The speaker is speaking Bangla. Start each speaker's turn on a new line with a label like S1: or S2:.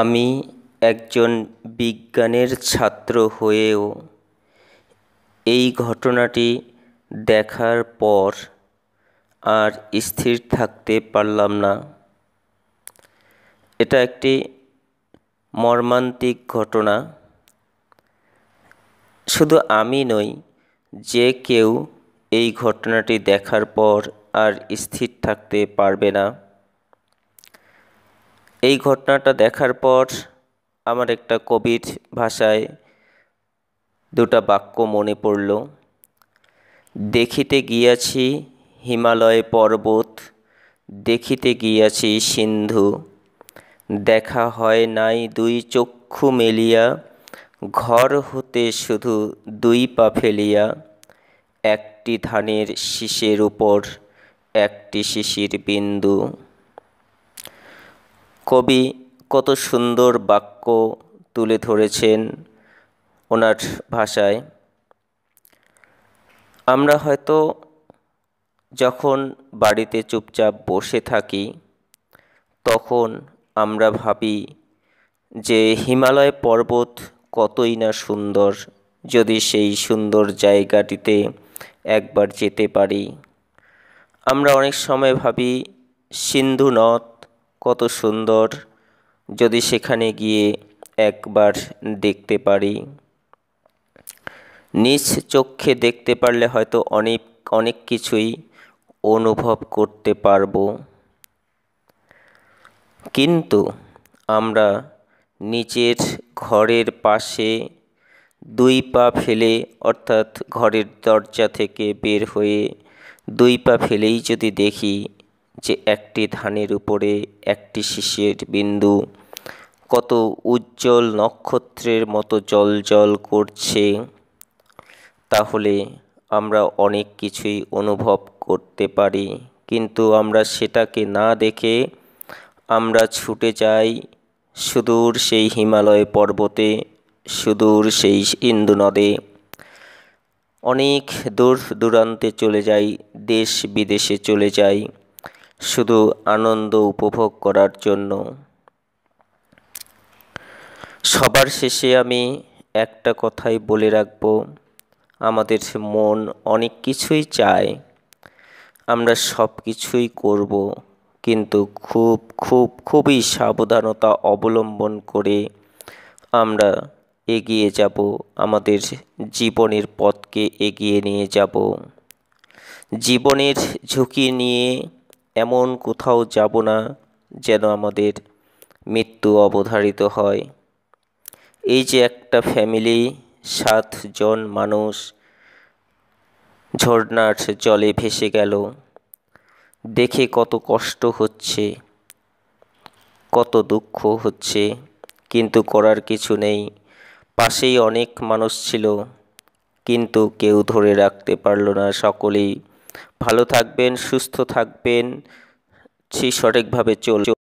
S1: আমি একজন বিজ্ঞানের ছাত্র হয়েও এই ঘটনাটি দেখার পর আর স্থির থাকতে পারলাম না। এটা একটি মর্মান্তিক ঘটনা। শুধু আমি নই, যে কেউ এই ঘটনাটি দেখার পর আর স্থির থাকতে পারবে না। এই ঘটনাটা দেখার পর আমার একটা কবির ভাষায় দুটা বাক্য মনে পড়ল। দেখিতে গিয়াছি হিমালয় পর্বত, দেখিতে গিয়াছি সিন্ধু, দেখা হয় নাই দুই চক্ষু মেলিয়া, ঘর হতে শুধু দুই পা ফেলিয়া, একটি ধানের শীষের উপর একটি শিশির বিন্দু। কবি কত সুন্দর বাক্য তুলে ধরেছেন ওনার ভাষায়। আমরা হয়তো যখন বাড়িতে চুপচাপ বসে থাকি তখন আমরা ভাবি যে হিমালয় পর্বত কতই না সুন্দর, যদি সেই সুন্দর জায়গাটিতে একবার যেতে পারি। আমরা অনেক সময় ভাবি সিন্ধু নদ কত সুন্দর, যদি সেখানে গিয়ে একবার দেখতে পারি। নিজ চোখে দেখতে পারলে হয়তো অনেক কিছুই অনুভব করতে পারবো, কিন্তু আমরা নিজের ঘরের পাশে দুই পা ফেলে, অর্থাৎ ঘরের দরজা থেকে বের হয়ে দুই পা ফেলেই যদি দেখি যে একটি ধানের উপরে একটি শিশির বিন্দু কত উজ্জ্বল নক্ষত্রের মতো জ্বলজ্বল করছে, তাহলে আমরা অনেক কিছুই অনুভব করতে পারি। কিন্তু আমরা সেটাকে না দেখে আমরা ছুটে যাই সুদূর সেই হিমালয় পর্বতে, সুদূর সেই সিন্ধু নদে, অনেক দূর দূরান্তে চলে যাই, দেশ বিদেশে চলে যাই শুধু আনন্দ উপভোগ করার জন্য। সবার শেষে আমি একটা কথাই বলে রাখব, আমাদের মন অনেক কিছুই চায়, আমরা সব কিছুই করব, কিন্তু খুবই সাবধানতা অবলম্বন করে আমরা এগিয়ে যাব, আমাদের জীবনের পথকে এগিয়ে নিয়ে যাব। জীবনের ঝুঁকি নিয়ে এমন কোথাও যাব না যেন আমাদের মৃত্যু অবধারিত হয়। এই যে একটা ফ্যামিলি, 7 জন মানুষ ঝর্ণার জলে ভেসে গেল, দেখে কত কষ্ট হচ্ছে, কত দুঃখ হচ্ছে, কিন্তু করার কিছু নেই। পাশেই অনেক মানুষ ছিল, কিন্তু কেউ ধরে রাখতে পারল না। সকলেই ভালো থাকবেন, সুস্থ থাকবেন, সঠিকভাবে চলবে।